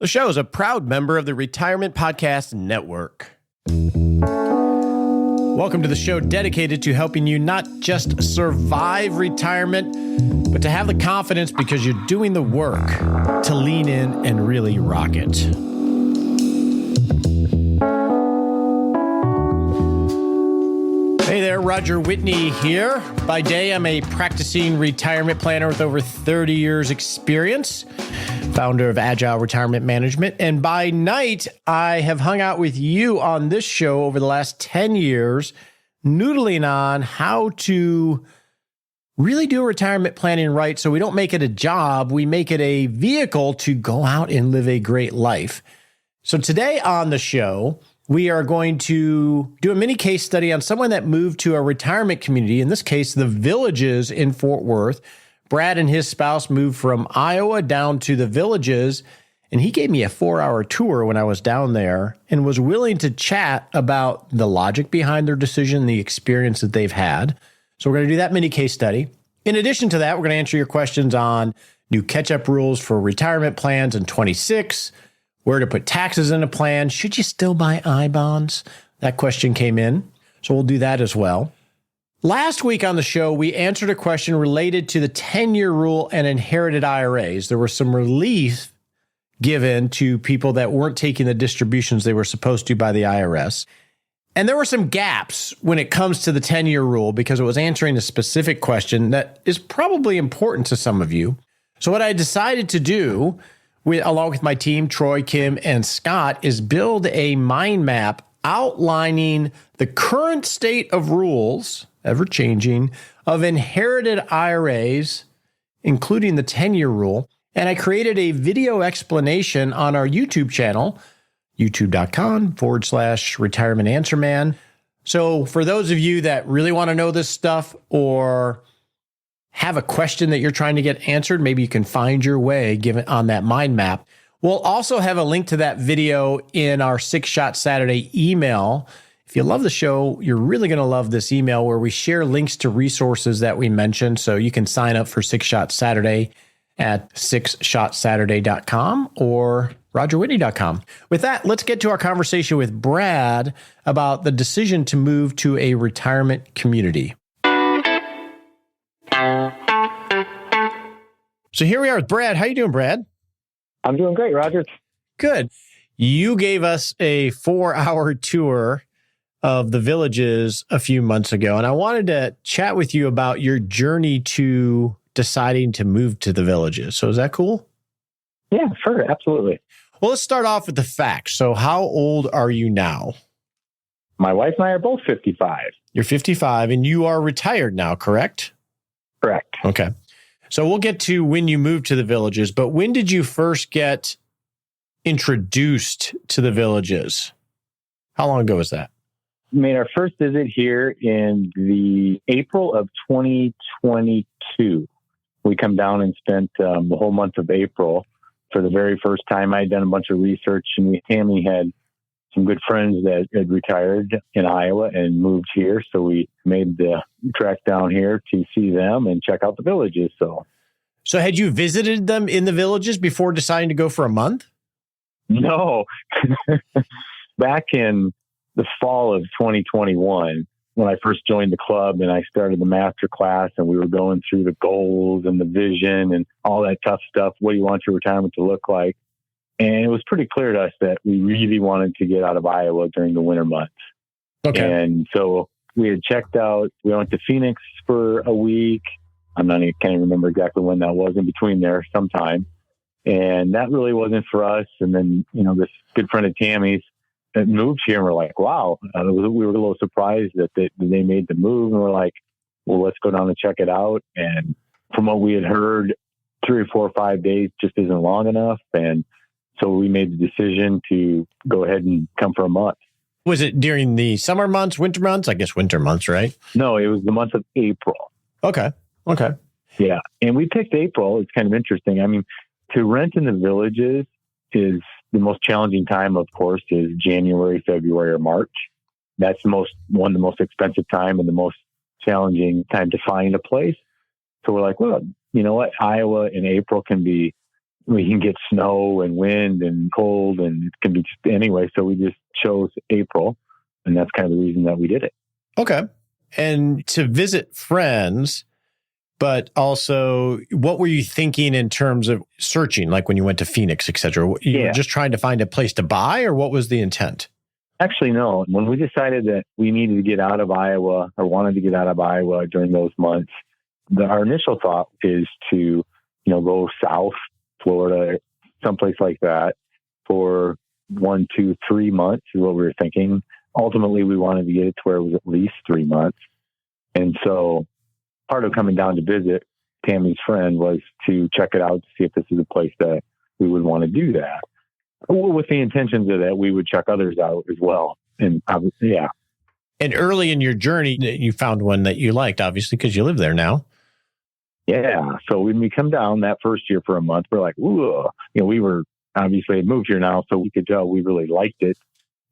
The show is a proud member of the Retirement Podcast Network. Welcome to the show dedicated to helping you not just survive retirement, but to have the confidence because you're doing the work to lean in and really rock it. Hey there, Roger Whitney here. By day, I'm a practicing retirement planner with over 30 years experience, founder of Agile Retirement Management. And by night, I have hung out with you on this show over the last 10 years, noodling on how to really do retirement planning right so we don't make it a job, we make it a vehicle to go out and live a great life. So today on the show, we are going to do a mini case study on someone that moved to a retirement community, in this case, the Villages in Fort Worth. Brad and his spouse moved from Iowa down to the Villages, and he gave me a 4-hour tour when I was down there and was willing to chat about the logic behind their decision, the experience that they've had. So we're going to do that mini case study. In addition to that, we're going to answer your questions on new catch-up rules for retirement plans in 26, where to put taxes in a plan. Should you still buy I-bonds? That question came in, so we'll do that as well. Last week on the show, we answered a question related to the 10-year rule and inherited IRAs. There was some relief given to people that weren't taking the distributions they were supposed to by the IRS. And there were some gaps when it comes to the 10-year rule because it was answering a specific question that is probably important to some of you. So what I decided to do, along with my team, Troy, Kim, and Scott, is build a mind map outlining the current state of rules, ever-changing, of inherited IRAs, including the 10-year rule. And I created a video explanation on our YouTube channel, youtube.com/Retirement Answer Man. So for those of you that really want to know this stuff or have a question that you're trying to get answered, maybe you can find your way given on that mind map. We'll also have a link to that video in our 6-Shot Saturday email. If you love the show, you're really going to love this email where we share links to resources that we mentioned. So you can sign up for 6-Shot Saturday at 6shotsaturday.com or rogerwhitney.com. With that, let's get to our conversation with Brad about the decision to move to a retirement community. So here we are with Brad. How you doing, Brad? I'm doing great, Roger. Good. You gave us a 4-hour tour of the Villages a few months ago, and I wanted to chat with you about your journey to deciding to move to the Villages. So is that cool? Yeah, sure. Absolutely. Well, let's start off with the facts. So how old are you now? My wife and I are both 55. You're 55, and you are retired now, correct? Correct. Okay. So we'll get to when you moved to the Villages, but when did you first get introduced to the Villages? How long ago was that? We made our first visit here in the April of 2022. We come down and spent the whole month of April for the very first time. I had done a bunch of research, and Tammy had some good friends that had retired in Iowa and moved here. So we made the trek down here to see them and check out the Villages. So had you visited them in the Villages before deciding to go for a month? No. Back in the fall of 2021, when I first joined the club and I started the master class and we were going through the goals and the vision and all that tough stuff. What do you want your retirement to look like? And it was pretty clear to us that we really wanted to get out of Iowa during the winter months. Okay. And so we had checked out, we went to Phoenix for a week. Can't even remember exactly when that was, in between there sometime. And that really wasn't for us. And then, this good friend of Tammy's that moved here, and we're like, wow. We were a little surprised that they made the move. And we're like, well, let's go down and check it out. And from what we had heard, 3 or 4 or 5 days just isn't long enough. And so we made the decision to go ahead and come for a month. Was it during the summer months, winter months? I guess winter months, right? No, it was the month of April. Okay. Yeah. And we picked April. It's kind of interesting. I mean, to rent in the Villages is the most challenging time, of course, is January, February, or March. That's the most expensive time and the most challenging time to find a place. So we're like, well, you know what? Iowa in April can be we can get snow and wind and cold, and it can be just anyway. So we just chose April, and that's kind of the reason that we did it. Okay. And to visit friends, but also what were you thinking in terms of searching, like when you went to Phoenix, et cetera? You were just trying to find a place to buy, or what was the intent? Actually, no. When we decided that we needed to get out of Iowa or wanted to get out of Iowa during those months, our initial thought is to, go south, Florida, someplace like that for 1, 2, 3 months is what we were thinking. Ultimately, we wanted to get it to where it was at least 3 months. And so part of coming down to visit Tammy's friend was to check it out to see if this is a place that we would want to do that. With the intentions of that, we would check others out as well. And yeah. And early in your journey, you found one that you liked, obviously, because you live there now. Yeah. So when we come down that first year for a month, we're like, ooh, we were obviously had moved here now, so we could tell we really liked it.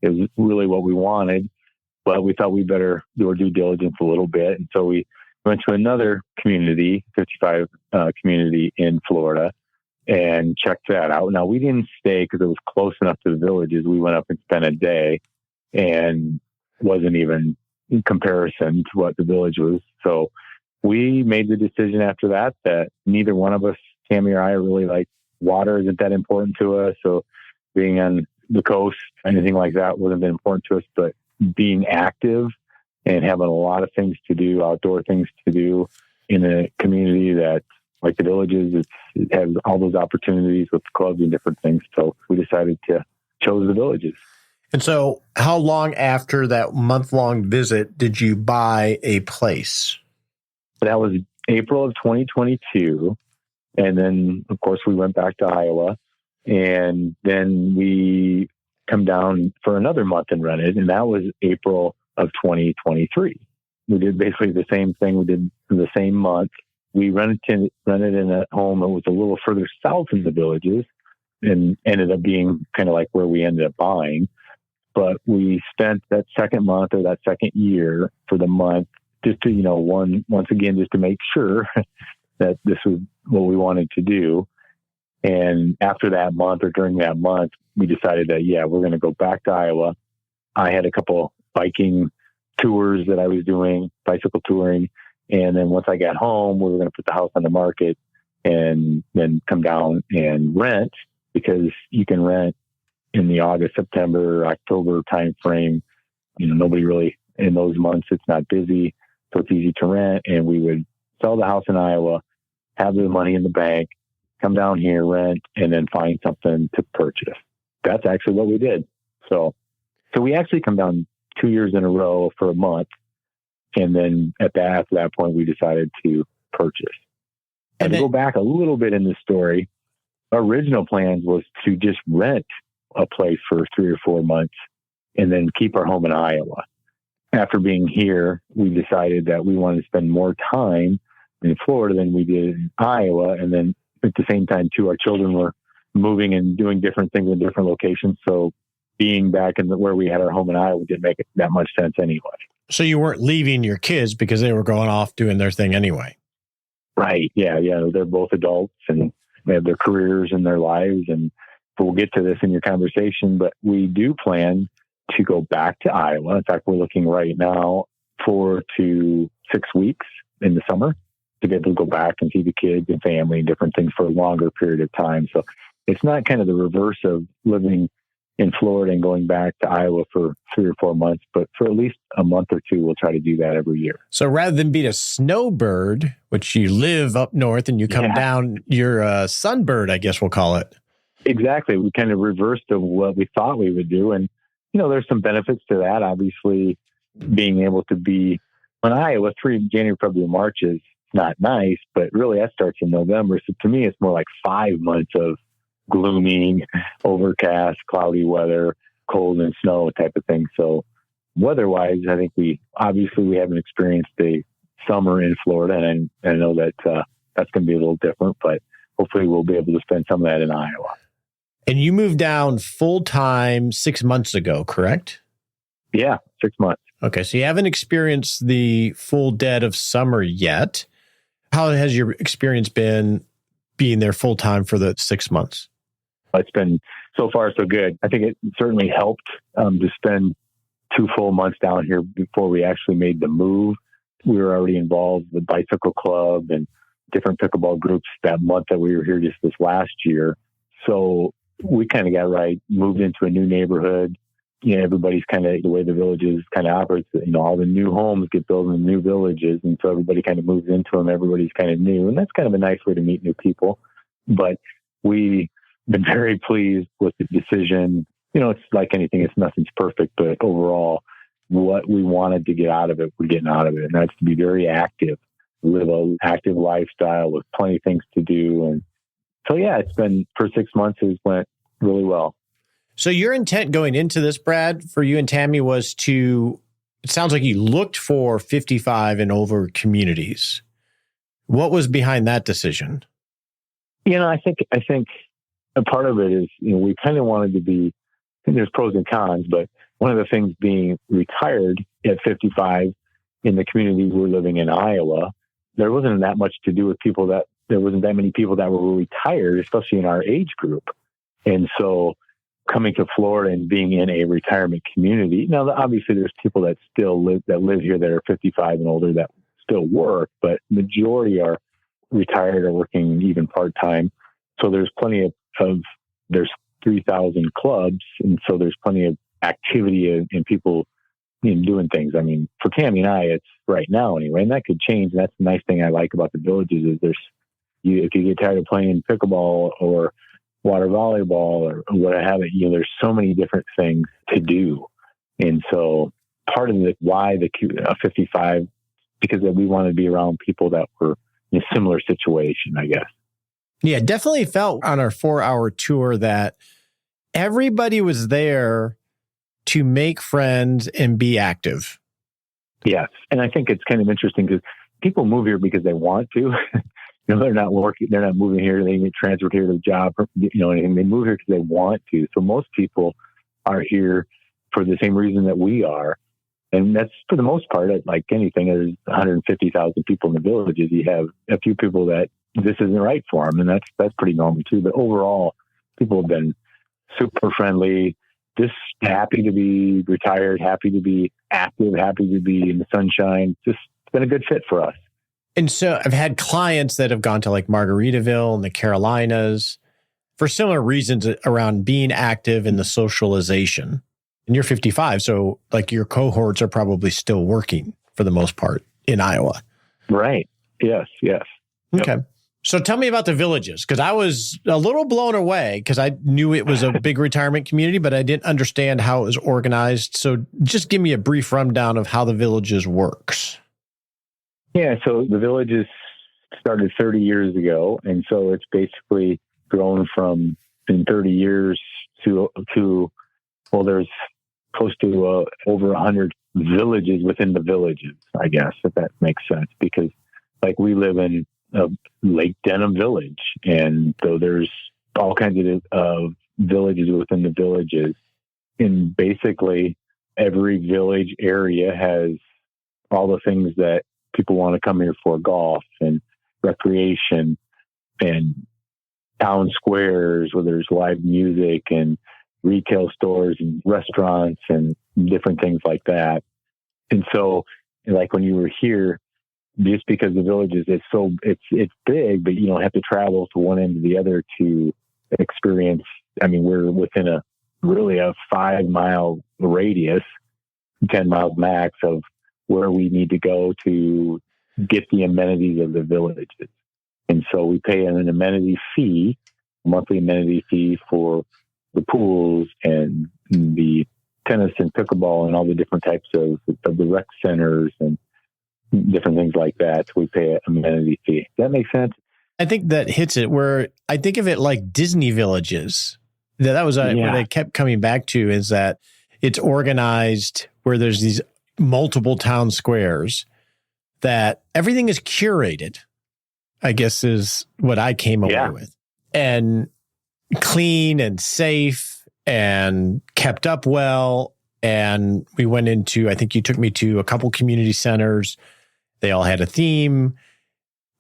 It was really what we wanted, but we thought we better do our due diligence a little bit. And so we went to another community, 55 community in Florida, and checked that out. Now, we didn't stay because it was close enough to the villages. We went up and spent a day and wasn't even in comparison to what the village was. So we made the decision after that neither one of us, Tammy or I, really like water isn't that important to us. So being on the coast, anything like that wasn't that important to us, but being active and having a lot of things to do, outdoor things to do in a community that, like the villages, it has all those opportunities with clubs and different things. So we decided to chose the villages. And so how long after that month-long visit did you buy a place? That was April of 2022. And then, of course, we went back to Iowa. And then we come down for another month and rented. And that was April of 2023. We did basically the same thing we did in the same month. We rented in a home that was a little further south in the villages and ended up being kind of like where we ended up buying. But we spent that second month or that second year for the month just to, once again, just to make sure that this was what we wanted to do. And after that month or during that month, we decided that, we're going to go back to Iowa. I had a couple biking tours that I was doing, bicycle touring. And then once I got home, we were going to put the house on the market and then come down and rent, because you can rent in the August, September, October timeframe. Nobody really in those months, it's not busy. So it's easy to rent. And we would sell the house in Iowa, have the money in the bank, come down here, rent, and then find something to purchase. That's actually what we did. So we actually come down 2 years in a row for a month. And then after that point, we decided to purchase. And to go back a little bit in the story, our original plans was to just rent a place for 3 or 4 months and then keep our home in Iowa. After being here, we decided that we wanted to spend more time in Florida than we did in Iowa. And then at the same time, too, our children were moving and doing different things in different locations. So being back in where we had our home in Iowa didn't make that much sense anyway. So you weren't leaving your kids because they were going off doing their thing anyway. Right. Yeah. They're both adults and they have their careers and their lives. And we'll get to this in your conversation, but we do plan to go back to Iowa. In fact, we're looking right now 4 to 6 weeks in the summer to be able to go back and see the kids and family and different things for a longer period of time. So it's not kind of the reverse of living in Florida and going back to Iowa for 3 or 4 months, but for at least a month or two, we'll try to do that every year. So rather than be a snowbird, which you live up north and you come down, you're a sunbird, I guess we'll call it. Exactly. We kind of reversed of what we thought we would do. And, there's some benefits to that. Obviously, being able to be in Iowa, January, February, March is not nice, but really that starts in November. So to me, it's more like 5 months of gloomy, overcast, cloudy weather, cold and snow type of thing. So weather-wise, I think we haven't experienced a summer in Florida, and I know that that's going to be a little different, but hopefully we'll be able to spend some of that in Iowa. And you moved down full-time 6 months ago, correct? Yeah, 6 months. Okay, so you haven't experienced the full dead of summer yet. How has your experience been being there full time for the 6 months? It's been so far so good. I think it certainly helped to spend 2 full months down here before we actually made the move. We were already involved with Bicycle Club and different pickleball groups that month that we were here just this last year. So we kind of got right, moved into a new neighborhood. Everybody's kind of, the way the villages kind of operates, all the new homes get built in new villages. And so everybody kind of moves into them. Everybody's kind of new. And that's kind of a nice way to meet new people. But we've been very pleased with the decision. It's like anything, nothing's perfect, but overall, what we wanted to get out of it, we're getting out of it. And that's to be very active, live an active lifestyle with plenty of things to do. And so, it's been, for 6 months, it went really well. So your intent going into this, Brad, for you and Tammy was it sounds like you looked for 55 and over communities. What was behind that decision? I think a part of it is, we kind of wanted to be, and there's pros and cons, but one of the things being retired at 55 in the communities we're living in Iowa, there wasn't that much to do with there wasn't that many people that were retired, especially in our age group. And so coming to Florida and being in a retirement community, now obviously there's people that still live here that are 55 and older that still work, but majority are retired or working even part-time. So there's plenty there's 3,000 clubs. And so there's plenty of activity and people doing things. I mean, for Tammy and I, it's right now anyway, and that could change. And that's the nice thing I like about the villages is if you get tired of playing pickleball or water volleyball or what have it, there's so many different things to do. And so part of why the 55, because we wanted to be around people that were in a similar situation, I guess. Yeah, definitely felt on our 4-hour tour that everybody was there to make friends and be active. Yes. And I think it's kind of interesting because people move here because they want to. They're not working, they're not moving here, they get transferred here to a job, anything. They move here because they want to. So most people are here for the same reason that we are. And that's for the most part, like anything, there's 150,000 people in the villages. You have a few people that this isn't right for them. And that's pretty normal too. But overall, people have been super friendly, just happy to be retired, happy to be active, happy to be in the sunshine. Just been a good fit for us. And so I've had clients that have gone to like Margaritaville and the Carolinas for similar reasons around being active in the socialization. And you're 55, so like your cohorts are probably still working for the most part in Iowa. Right. Yes. Okay. Yep. So tell me about the villages, because I was a little blown away because I knew it was a big retirement community, but I didn't understand how it was organized. So just give me a brief rundown of how the villages works. Yeah, so the villages started 30 years ago, and so it's basically grown from in 30 years to there's close to over 100 villages within the villages, I guess, if that makes sense, because like we live in Lake Denham Village, and so there's all kinds of villages within the villages, and basically every village area has all the things that people want to come here for: golf and recreation and town squares where there's live music and retail stores and restaurants and different things like that. And so, like when you were here, just because the villages, it's big, but you don't have to travel to one end to the other to experience. I mean, we're within a 5-mile radius, 10 miles max of where we need to go to get the amenities of the villages. And so we pay an amenity fee, monthly amenity fee for the pools and the tennis and pickleball and all the different types of the rec centers and different things like that. So we pay an amenity fee. Does that make sense? I think that hits it, where I think of it like Disney villages. That was what I kept coming back to, is that it's organized where there's these multiple town squares that everything is curated, I guess is what I came away with. And clean and safe and kept up well. And we went into, I think you took me to a couple community centers. They all had a theme.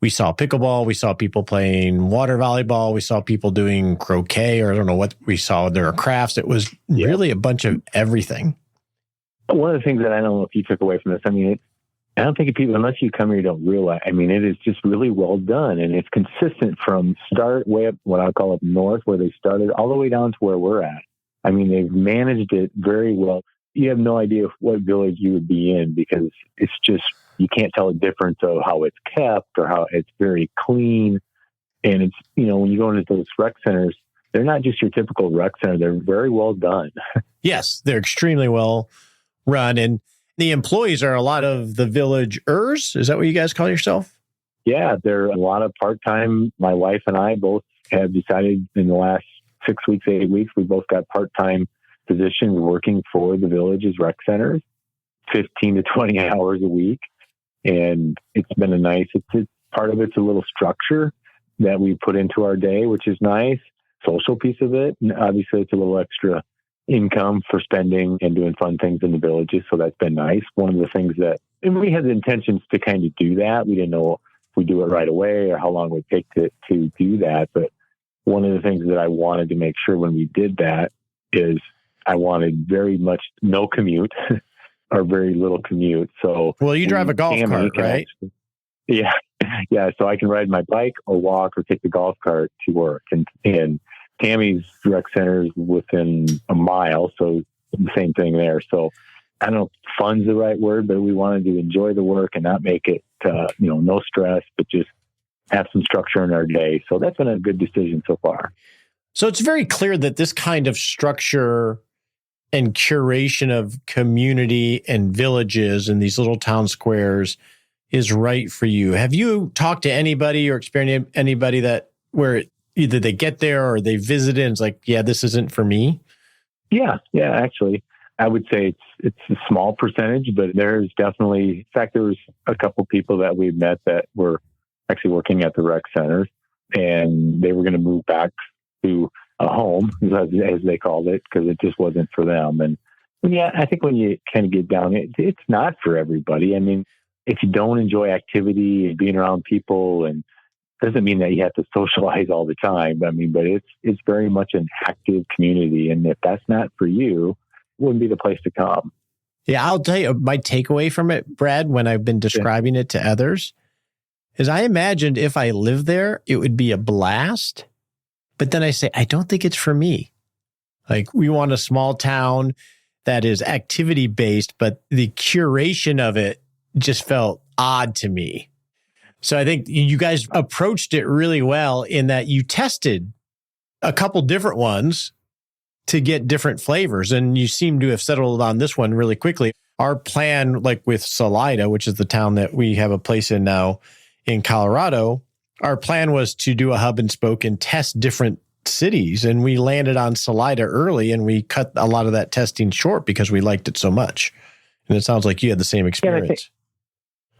We saw pickleball. We saw people playing water volleyball. We saw people doing croquet, or I don't know what we saw. There were crafts. It was really a bunch of everything. One of the things that I don't know if you took away from this, I mean, I don't think people, unless you come here, you don't realize. I mean, it is just really well done, and it's consistent from start way up, what I call up north, where they started, all the way down to where we're at. I mean, they've managed it very well. You have no idea what village you would be in, because it's just, you can't tell a difference of how it's kept or how it's very clean. And it's, when you go into those rec centers, they're not just your typical rec center. They're very well done. Yes, they're extremely well run. And the employees are a lot of the villagers. Is that what you guys call yourself? Yeah, there are a lot of part-time. My wife and I both have decided in the last 6 weeks, 8 weeks, we both got part-time positions working for the village's rec centers, 15 to 20 hours a week. And it's been it's part of it's a little structure that we put into our day, which is nice. Social piece of it. And obviously it's a little extra income for spending and doing fun things in the villages. So that's been nice. One of the things and we had the intentions to kind of do that. We didn't know if we do it right away or how long it would take to do that. But one of the things that I wanted to make sure when we did that is I wanted very much no commute or very little commute. So, well, you drive a golf cart, right? Yeah. So I can ride my bike or walk or take the golf cart to work. And Tammy's rec center is within a mile. So the same thing there. So I don't know if fun's the right word, but we wanted to enjoy the work and not make it, no stress, but just have some structure in our day. So that's been a good decision so far. So it's very clear that this kind of structure and curation of community and villages and these little town squares is right for you. Have you talked to anybody or experienced anybody where either they get there or they visit it and it's like, yeah, this isn't for me? Yeah, actually. I would say it's a small percentage, but there's definitely, in fact, there was a couple people that we met that were actually working at the rec centers, and they were going to move back to a home, as they called it, because it just wasn't for them. And yeah, I think when you kind of get down, it's not for everybody. I mean, if you don't enjoy activity and being around people, and doesn't mean that you have to socialize all the time. I mean, but it's very much an active community. And if that's not for you, it wouldn't be the place to come. Yeah, I'll tell you my takeaway from it, Brad, when I've been describing it to others, is I imagined if I lived there, it would be a blast. But then I say, I don't think it's for me. Like, we want a small town that is activity based, but the curation of it just felt odd to me. So I think you guys approached it really well in that you tested a couple different ones to get different flavors. And you seem to have settled on this one really quickly. Our plan, like with Salida, which is the town that we have a place in now in Colorado, our plan was to do a hub and spoke and test different cities. And we landed on Salida early, and we cut a lot of that testing short because we liked it so much. And it sounds like you had the same experience.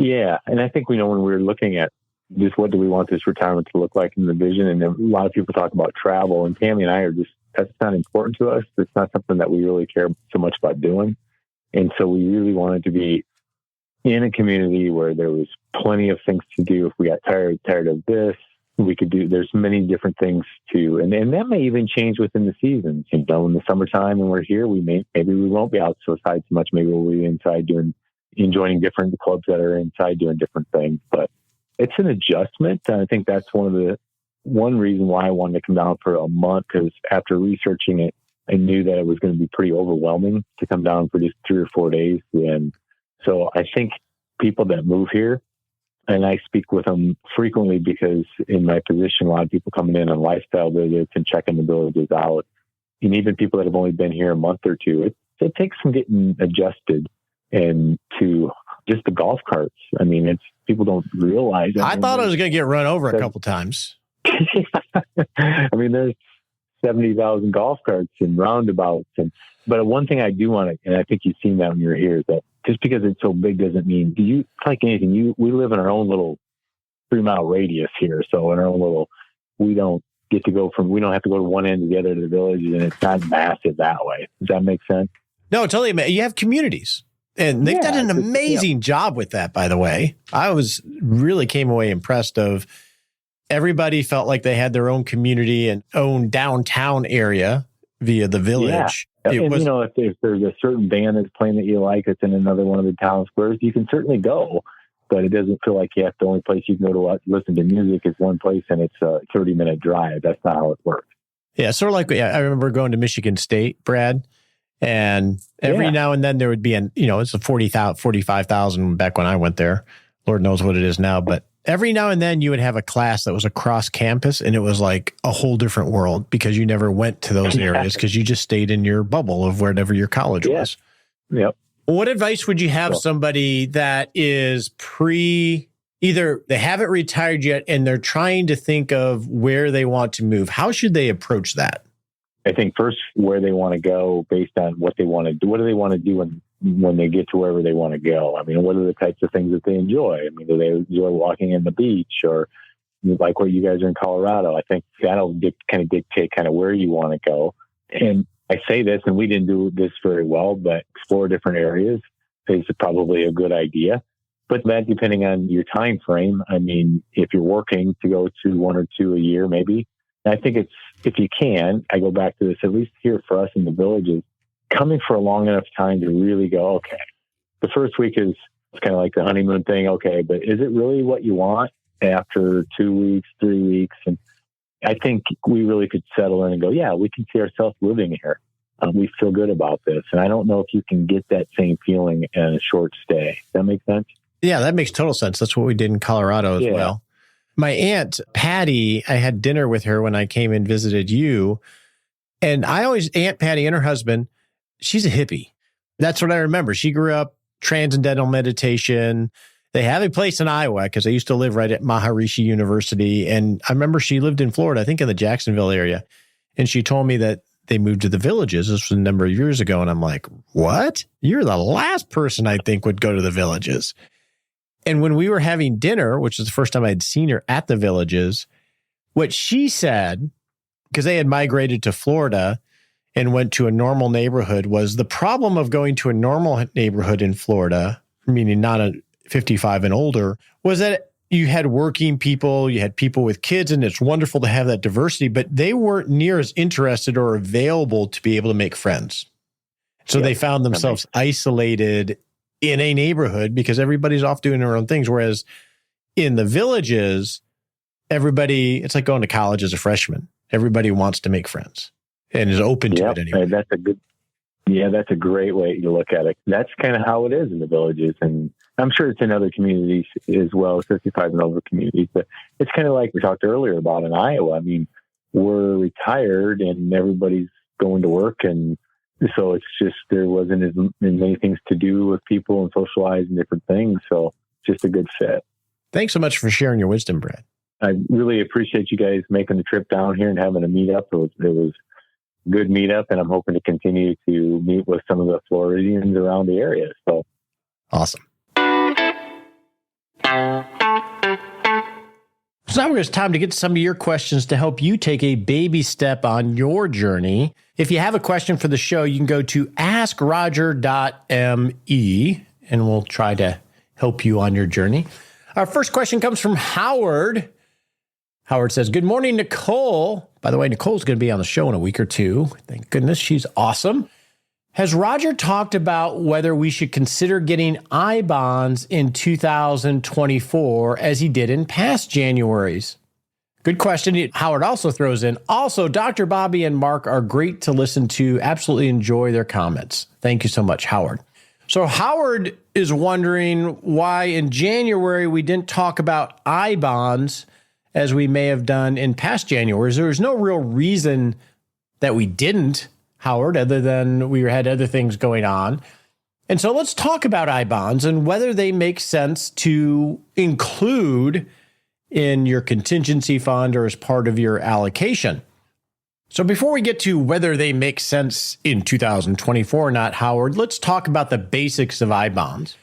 Yeah. And I think, when we were looking at just what do we want this retirement to look like in the vision, and a lot of people talk about travel, and Tammy and I are just, that's not important to us. It's not something that we really care so much about doing. And so we really wanted to be in a community where there was plenty of things to do. If we got tired of this, we could do, there's many different things to, and that may even change within the seasons. In the summertime when we're here, maybe we won't be outside so much. Maybe we'll be inside enjoying different clubs that are inside doing different things. But it's an adjustment. And I think that's one reason why I wanted to come down for a month, because after researching it, I knew that it was going to be pretty overwhelming to come down for just 3 or 4 days. And so I think people that move here, and I speak with them frequently because in my position, a lot of people coming in on lifestyle visits and checking the villages out. And even people that have only been here a month or two, it takes some getting adjusted and to just the golf carts. I mean, people don't realize it. I thought I was going to get run over a couple times. I mean, there's 70,000 golf carts and roundabouts. But one thing I do want to, and I think you've seen that when you're here, is that just because it's so big doesn't mean it's like anything. We live in our own little 3-mile radius here. So in our own little, we don't have to go to one end to the other to the village, and it's not massive that way. Does that make sense? No, totally. You have communities. And they've done an amazing job with that, by the way. I really came away impressed of everybody felt like they had their own community and own downtown area via the village. Yeah. If there's a certain band that's playing that you like, it's in another one of the town squares, you can certainly go. But it doesn't feel like the only place you can go to listen to music is one place and it's a 30-minute drive. That's not how it works. Yeah, sort of like, I remember going to Michigan State, Brad, and every now and then there would be it's a 45,000 back when I went there. Lord knows what it is now, but every now and then you would have a class that was across campus and it was like a whole different world because you never went to those areas because you just stayed in your bubble of wherever your college was. Yep. What advice would you have somebody that is either they haven't retired yet and they're trying to think of where they want to move? How should they approach that? I think first where they want to go based on what they want to do. What do they want to do when they get to wherever they want to go? I mean, what are the types of things that they enjoy? I mean, do they enjoy walking in the beach or like where you guys are in Colorado? I think that'll dictate kind of where you want to go. And I say this, and we didn't do this very well, but explore different areas is probably a good idea. But that depending on your time frame. I mean, if you're working to go to 1 or 2 a year, maybe. And I think if you can, I go back to this, at least here for us in the villages, coming for a long enough time to really go, okay, the first week it's kind of like the honeymoon thing. Okay, but is it really what you want after 2 weeks, 3 weeks? And I think we really could settle in and go, yeah, we can see ourselves living here. We feel good about this. And I don't know if you can get that same feeling in a short stay. Does that make sense? Yeah, that makes total sense. That's what we did in Colorado as well. My aunt, Patty, I had dinner with her when I came and visited you. And Aunt Patty and her husband, she's a hippie. That's what I remember. She grew up transcendental meditation. They have a place in Iowa because I used to live right at Maharishi University. And I remember she lived in Florida, I think in the Jacksonville area. And she told me that they moved to the villages. This was a number of years ago. And I'm like, what? You're the last person I think would go to the villages. And when we were having dinner, which is the first time I'd seen her at the villages, what she said, because they had migrated to Florida and went to a normal neighborhood, was the problem of going to a normal neighborhood in Florida, meaning not a 55 and older, was that you had working people, you had people with kids, and it's wonderful to have that diversity, but they weren't near as interested or available to be able to make friends. So they found themselves isolated in a neighborhood because everybody's off doing their own things. Whereas in the villages, it's like going to college as a freshman. Everybody wants to make friends and is open to it anyway. That's a great way to look at it. That's kind of how it is in the villages. And I'm sure it's in other communities as well, 55 and over communities. But it's kind of like we talked earlier about in Iowa. I mean, we're retired and everybody's going to work. And so it's just, there wasn't as many things to do with people and socialize and different things. So just a good fit. Thanks so much for sharing your wisdom, Brad. I really appreciate you guys making the trip down here and having a meetup. It was a good meetup, and I'm hoping to continue to meet with some of the Floridians around the area. So awesome. So now it's time to get to some of your questions to help you take a baby step on your journey. If you have a question for the show, you can go to askroger.me and we'll try to help you on your journey. Our first question comes from Howard. Howard says, good morning, Nicole. By the way, Nicole's going to be on the show in a week or two. Thank goodness. She's awesome. Has Roger talked about whether we should consider getting I-bonds in 2024 as he did in past Januaries? Good question. Howard also throws in, also, Dr. Bobby and Mark are great to listen to. Absolutely enjoy their comments. Thank you so much, Howard. So Howard is wondering why in January we didn't talk about I-bonds as we may have done in past Januaries. There was no real reason that we didn't, Howard, other than we had other things going on. And so let's talk about I-bonds and whether they make sense to include in your contingency fund or as part of your allocation. So before we get to whether they make sense in 2024 or not, Howard, let's talk about the basics of I-bonds.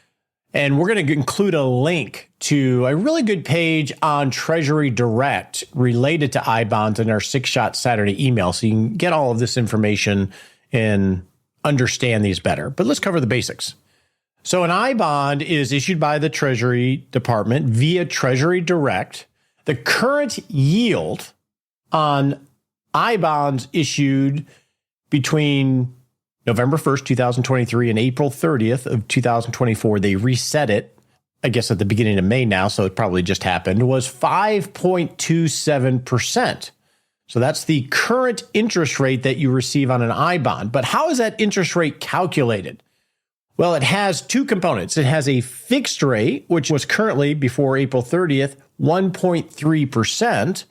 And we're going to include a link to a really good page on Treasury Direct related to I-bonds in our 6-Shot Saturday email. So you can get all of this information and understand these better. But let's cover the basics. So an I bond is issued by the Treasury Department via Treasury Direct. The current yield on I bonds issued between November 1st, 2023 and April 30th of 2024, they reset it, I guess at the beginning of May now, so it probably just happened, was 5.27%. So that's the current interest rate that you receive on an I bond. But how is that interest rate calculated? Well, it has two components. It has a fixed rate, which was currently, before April 30th, 1.3%.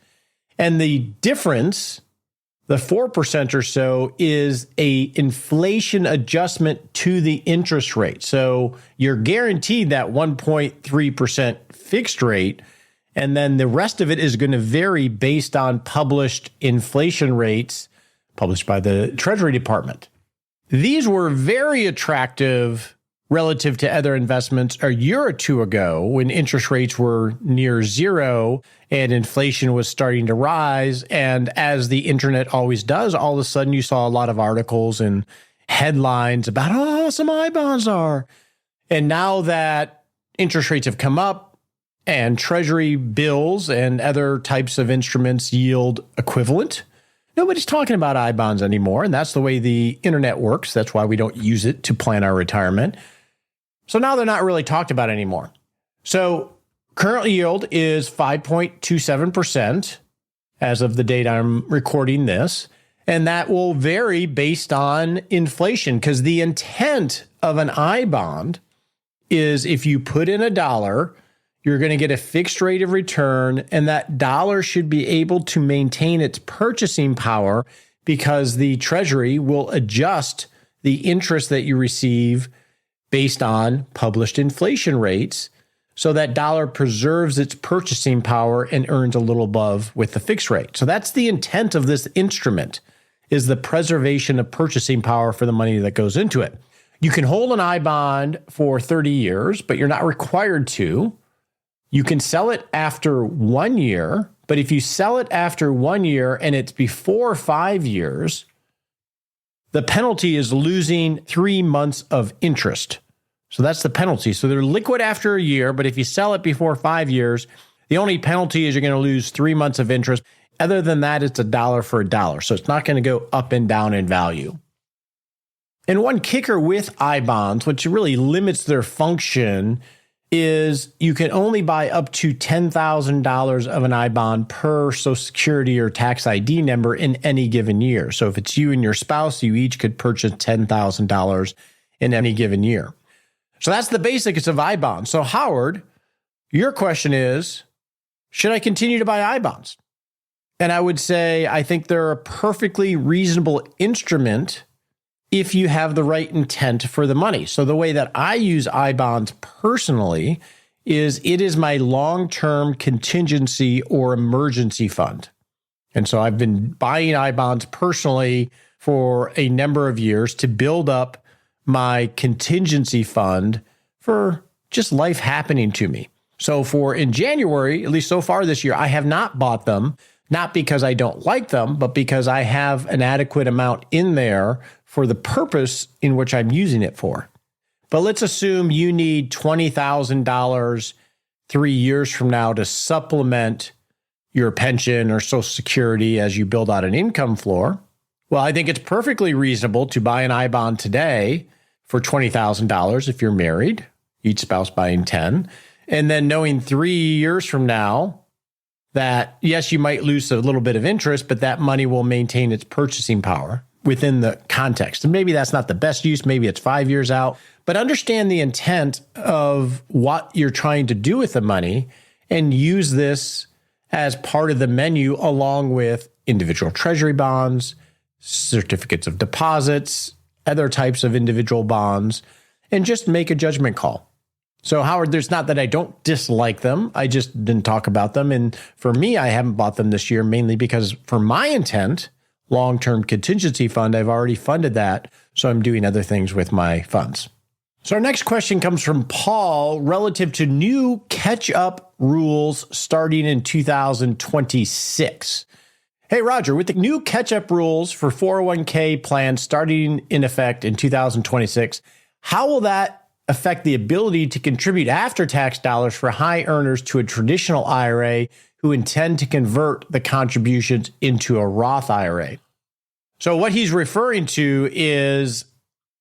And the difference, the 4% or so, is a inflation adjustment to the interest rate. So you're guaranteed that 1.3% fixed rate, and then the rest of it is going to vary based on published inflation rates published by the Treasury Department. These were very attractive relative to other investments a year or two ago when interest rates were near zero and inflation was starting to rise. And as the internet always does, all of a sudden you saw a lot of articles and headlines about how awesome I bonds are. And now that interest rates have come up and Treasury bills and other types of instruments yield equivalent, nobody's talking about I bonds anymore. And that's the way the internet works. That's why we don't use it to plan our retirement. So now they're not really talked about anymore. So current yield is 5.27% as of the date I'm recording this. And that will vary based on inflation, because the intent of an I bond is if you put in $1, you're going to get a fixed rate of return, and that dollar should be able to maintain its purchasing power because the Treasury will adjust the interest that you receive based on published inflation rates, so that dollar preserves its purchasing power and earns a little above with the fixed rate. So that's the intent of this instrument, is the preservation of purchasing power for the money that goes into it. You can hold an I bond for 30 years, but you're not required to. You can sell it after 1 year, but if you sell it after 1 year and it's before 5 years, the penalty is losing 3 months of interest. So that's the penalty. So they're liquid after a year, but if you sell it before 5 years, the only penalty is you're going to lose 3 months of interest. Other than that, it's $1 for $1. So it's not going to go up and down in value. And one kicker with I bonds, which really limits their function, is you can only buy up to $10,000 of an I bond per Social Security or tax ID number in any given year. So if it's you and your spouse, you each could purchase $10,000 in any given year. So that's the basics of I bonds. So Howard, your question is, should I continue to buy I bonds? And I would say, I think they're a perfectly reasonable instrument if you have the right intent for the money. So the way that I use I bonds personally is it is my long-term contingency or emergency fund. And so I've been buying I bonds personally for a number of years to build up my contingency fund for just life happening to me. So in January, at least so far this year, I have not bought them, not because I don't like them, but because I have an adequate amount in there for the purpose in which I'm using it for. But let's assume you need $20,000 3 years from now to supplement your pension or Social Security as you build out an income floor. Well, I think it's perfectly reasonable to buy an I bond today for $20,000 if you're married, each spouse buying 10, and then knowing 3 years from now that, yes, you might lose a little bit of interest, but that money will maintain its purchasing power within the context. And maybe that's not the best use. Maybe it's 5 years out, but understand the intent of what you're trying to do with the money and use this as part of the menu along with individual treasury bonds, certificates of deposits, other types of individual bonds, and just make a judgment call. So Howard, there's not that I don't dislike them. I just didn't talk about them. And for me, I haven't bought them this year, mainly because for my intent, long-term contingency fund, I've already funded that. So I'm doing other things with my funds. So our next question comes from Paul relative to new catch-up rules starting in 2026. Hey, Roger, with the new catch-up rules for 401k plans starting in effect in 2026, how will that affect the ability to contribute after-tax dollars for high earners to a traditional IRA who intend to convert the contributions into a Roth IRA? So what he's referring to is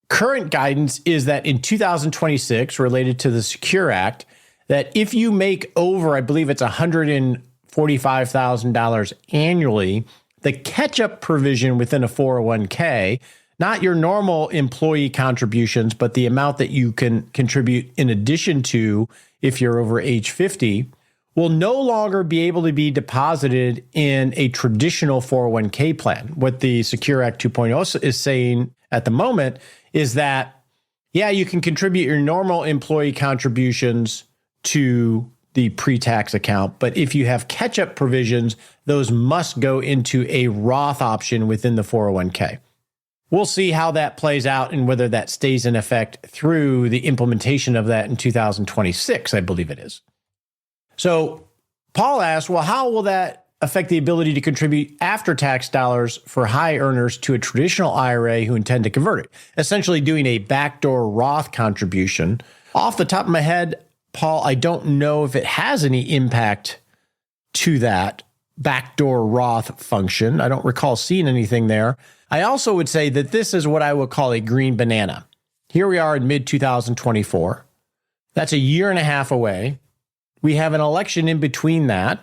current guidance is that in 2026, related to the Secure Act, that if you make over, I believe it's $145,000 annually, the catch-up provision within a 401k, not your normal employee contributions, but the amount that you can contribute in addition to if you're over age 50, will no longer be able to be deposited in a traditional 401k plan. What the Secure Act 2.0 is saying at the moment is that, yeah, you can contribute your normal employee contributions to the pre-tax account, but if you have catch-up provisions, those must go into a Roth option within the 401k. We'll see how that plays out and whether that stays in effect through the implementation of that in 2026, I believe it is. So Paul asked, well, how will that affect the ability to contribute after-tax dollars for high earners to a traditional IRA who intend to convert it? Essentially doing a backdoor Roth contribution. Off the top of my head, Paul, I don't know if it has any impact to that backdoor Roth function. I don't recall seeing anything there. I also would say that this is what I would call a green banana. Here we are in mid-2024. That's a year and a half away. We have an election in between that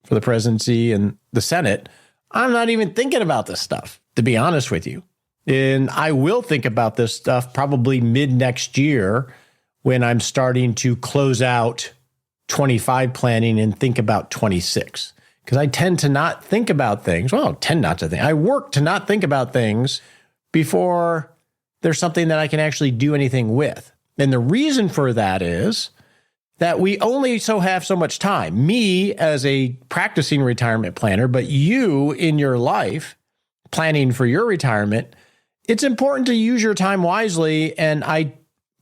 for the presidency and the Senate. I'm not even thinking about this stuff, to be honest with you. And I will think about this stuff probably mid next year when I'm starting to close out 25 planning and think about 26. Because I tend to not think about things. Well, tend not to think. I work to not think about things before there's something that I can actually do anything with. And the reason for that is that we only have so much time. Me as a practicing retirement planner, but you in your life planning for your retirement, it's important to use your time wisely. And I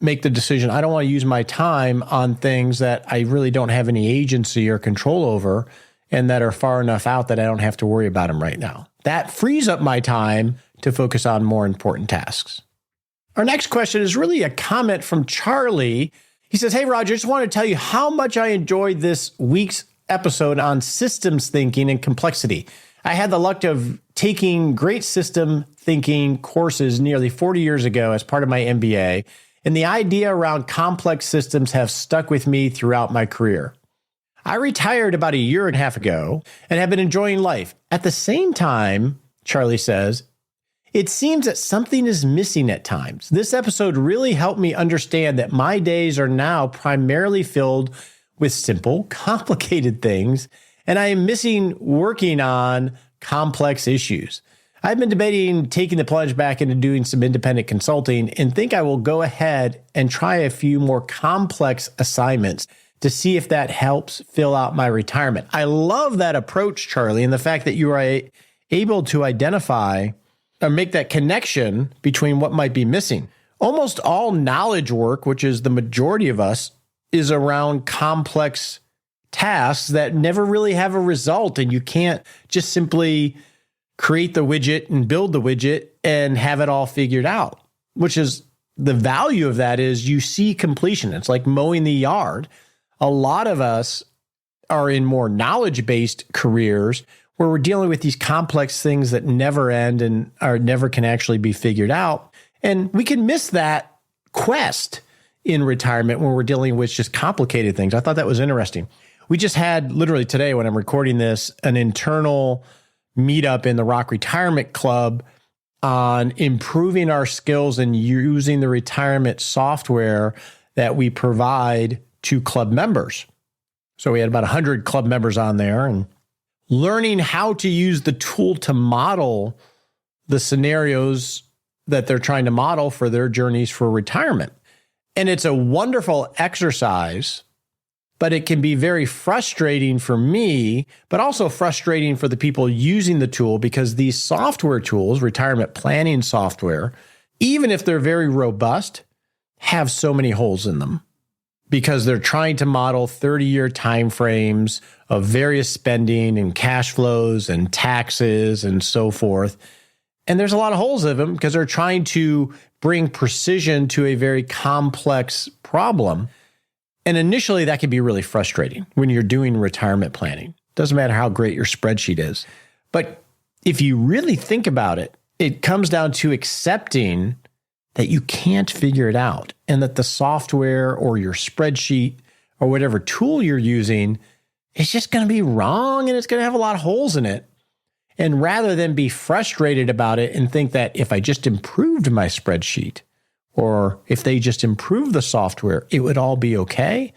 make the decision, I don't want to use my time on things that I really don't have any agency or control over and that are far enough out that I don't have to worry about them right now. That frees up my time to focus on more important tasks. Our next question is really a comment from Charlie. He says, hey, Roger, I just want to tell you how much I enjoyed this week's episode on systems thinking and complexity. I had the luck of taking great system thinking courses nearly 40 years ago as part of my MBA, and the idea around complex systems have stuck with me throughout my career. I retired about a year and a half ago and have been enjoying life. At the same time, Charlie says, it seems that something is missing at times. This episode really helped me understand that my days are now primarily filled with simple, complicated things, and I am missing working on complex issues. I've been debating taking the plunge back into doing some independent consulting and think I will go ahead and try a few more complex assignments to see if that helps fill out my retirement. I love that approach, Charlie, and the fact that you are able to identify or make that connection between what might be missing. Almost all knowledge work, which is the majority of us, is around complex tasks that never really have a result, and you can't just simply create the widget and build the widget and have it all figured out, which is the value of that is you see completion. It's like mowing the yard. A lot of us are in more knowledge-based careers where we're dealing with these complex things that never end and are never can actually be figured out. And we can miss that quest in retirement when we're dealing with just complicated things. I thought that was interesting. We just had literally today when I'm recording this, an internal meetup in the Rock Retirement Club on improving our skills and using the retirement software that we provide to club members. So we had about 100 club members on there and learning how to use the tool to model the scenarios that they're trying to model for their journeys for retirement. And it's a wonderful exercise, but it can be very frustrating for me, but also frustrating for the people using the tool because these software tools, retirement planning software, even if they're very robust, have so many holes in them because they're trying to model 30-year timeframes of various spending and cash flows and taxes and so forth. And there's a lot of holes in them because they're trying to bring precision to a very complex problem. And initially, that can be really frustrating when you're doing retirement planning. Doesn't matter how great your spreadsheet is. But if you really think about it, it comes down to accepting that you can't figure it out and that the software or your spreadsheet or whatever tool you're using is just going to be wrong and it's going to have a lot of holes in it. And rather than be frustrated about it and think that if I just improved my spreadsheet or if they just improve the software, it would all be okay.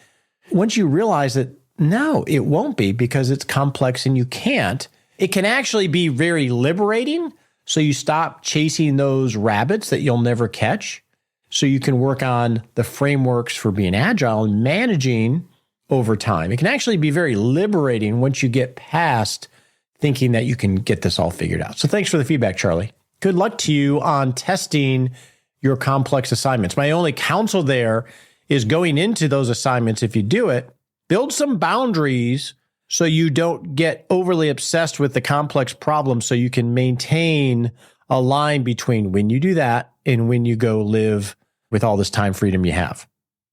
Once you realize that, no, it won't be because it's complex and you can't, it can actually be very liberating. So you stop chasing those rabbits that you'll never catch. So you can work on the frameworks for being agile and managing over time. It can actually be very liberating once you get past thinking that you can get this all figured out. So thanks for the feedback, Charlie. Good luck to you on testing your complex assignments. My only counsel there is going into those assignments, if you do it, build some boundaries so you don't get overly obsessed with the complex problem so you can maintain a line between when you do that and when you go live with all this time freedom you have.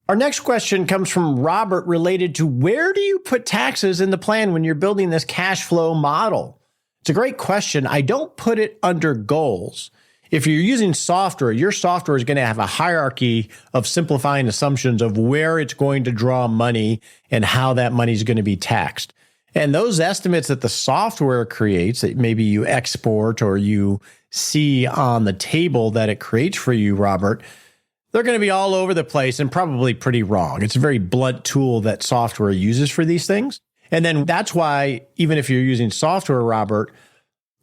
Our next question comes from Robert related to where do you put taxes in the plan when you're building this cash flow model? It's a great question. I don't put it under goals. If you're using software, your software is going to have a hierarchy of simplifying assumptions of where it's going to draw money and how that money is going to be taxed. And those estimates that the software creates, that maybe you export or you see on the table that it creates for you, Robert, they're going to be all over the place and probably pretty wrong. It's a very blunt tool that software uses for these things. And then that's why, even if you're using software, Robert,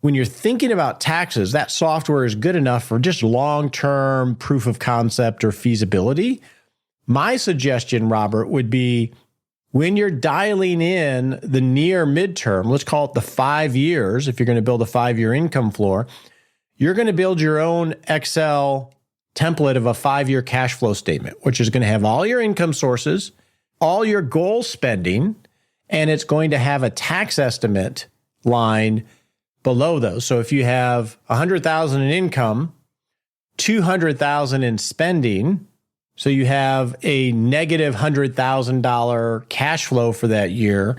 when you're thinking about taxes, that software is good enough for just long-term proof of concept or feasibility. My suggestion, Robert, would be when you're dialing in the near midterm, let's call it the 5 years, if you're going to build a 5-year income floor, you're going to build your own Excel template of a 5-year cash flow statement, which is going to have all your income sources, all your goal spending, and it's going to have a tax estimate line below those. So if you have $100,000 in income, $200,000 in spending, so you have a negative $100,000 cash flow for that year,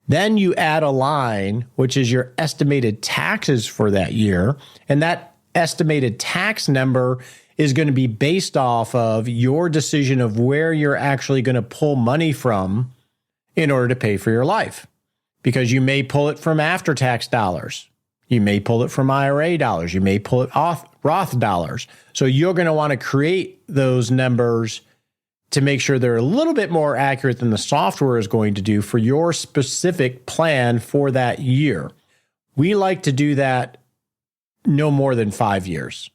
then you add a line, which is your estimated taxes for that year, and that estimated tax number is going to be based off of your decision of where you're actually going to pull money from in order to pay for your life. Because you may pull it from after-tax dollars. You may pull it from IRA dollars. You may pull it off Roth dollars. So you're going to want to create those numbers to make sure they're a little bit more accurate than the software is going to do for your specific plan for that year. We like to do that no more than 5 years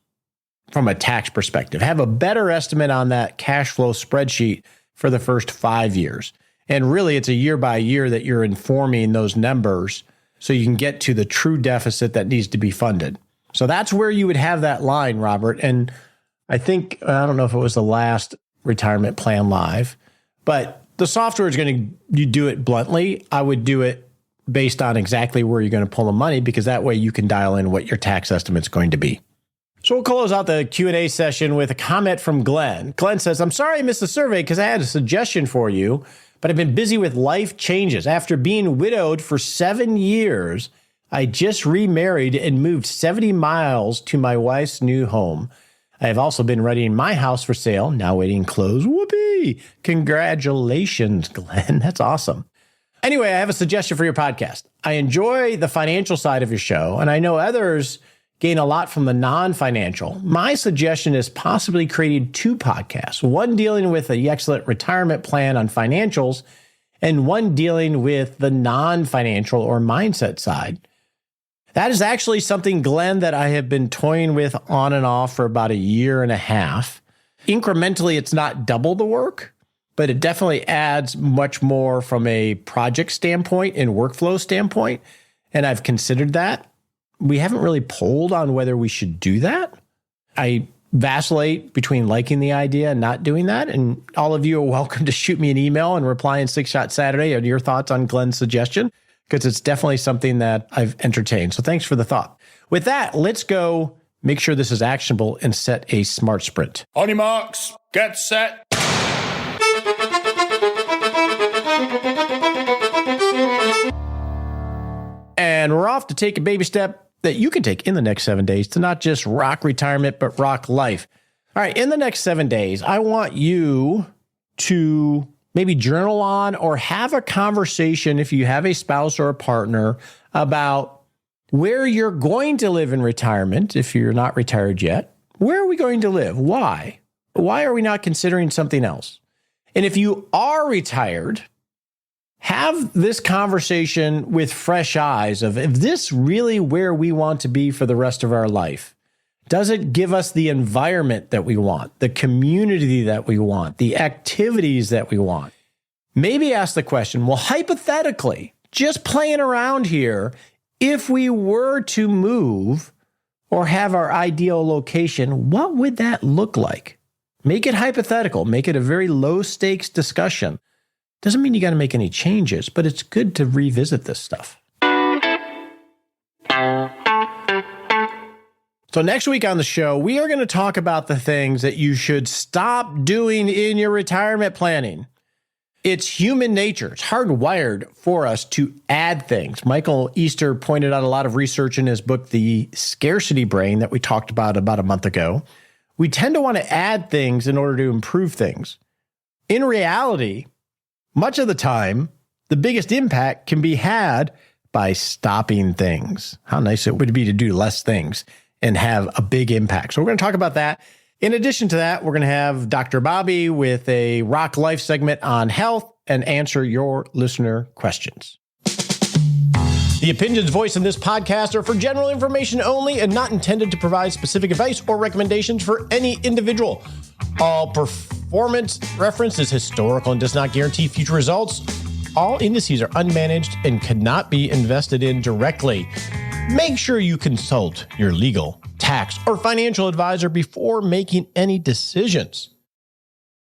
from a tax perspective. Have a better estimate on that cash flow spreadsheet for the first 5 years. And really, it's a year by year that you're informing those numbers so you can get to the true deficit that needs to be funded. So that's where you would have that line, Robert. And I think, I don't know if it was the last retirement plan live, but the software is going to, you do it bluntly. I would do it based on exactly where you're going to pull the money, because that way you can dial in what your tax estimate's going to be. So we'll close out the Q&A session with a comment from Glenn. Glenn says, I'm sorry I missed the survey because I had a suggestion for you, but I've been busy with life changes. After being widowed for 7 years, I just remarried and moved 70 miles to my wife's new home. I have also been readying my house for sale, now waiting close. Whoopee! Congratulations, Glenn. That's awesome. Anyway, I have a suggestion for your podcast. I enjoy the financial side of your show, and I know others gain a lot from the non-financial. My suggestion is possibly creating 2 podcasts, one dealing with the excellent retirement plan on financials, and one dealing with the non-financial or mindset side. That is actually something, Glenn, that I have been toying with on and off for about 1.5 years. Incrementally, it's not double the work, but it definitely adds much more from a project standpoint and workflow standpoint. And I've considered that. We haven't really polled on whether we should do that. I vacillate between liking the idea and not doing that. And all of you are welcome to shoot me an email and reply in 6 Shot Saturday on your thoughts on Glenn's suggestion, because it's definitely something that I've entertained. So thanks for the thought. With that, let's go make sure this is actionable, and set a smart sprint. On your marks, get set. And we're off to take a baby step that you can take in the next 7 days to not just rock retirement, but rock life. All right, in the next 7 days, I want you to maybe journal on or have a conversation, if you have a spouse or a partner, about where you're going to live in retirement if you're not retired yet. Where are we going to live? Why? Why are we not considering something else? And if you are retired, have this conversation with fresh eyes of, is this really where we want to be for the rest of our life? Does it give us the environment that we want, the community that we want, the activities that we want? Maybe ask the question, well, hypothetically, just playing around here, if we were to move or have our ideal location, what would that look like? Make it hypothetical. Make it a very low stakes discussion. Doesn't mean you got to make any changes, but it's good to revisit this stuff. So next week on the show, we are going to talk about the things that you should stop doing in your retirement planning. It's human nature. It's hardwired for us to add things. Michael Easter pointed out a lot of research in his book, The Scarcity Brain, that we talked about a month ago. We tend to want to add things in order to improve things. In reality, much of the time, the biggest impact can be had by stopping things. How nice it would be to do less things and have a big impact. So we're going to talk about that. In addition to that, we're going to have Dr. Bobby with a Rock Life segment on health and answer your listener questions. The opinions voiced in this podcast are for general information only and not intended to provide specific advice or recommendations for any individual. All performance reference is historical and does not guarantee future results. All indices are unmanaged and cannot be invested in directly. Make sure you consult your legal, tax, or financial advisor before making any decisions.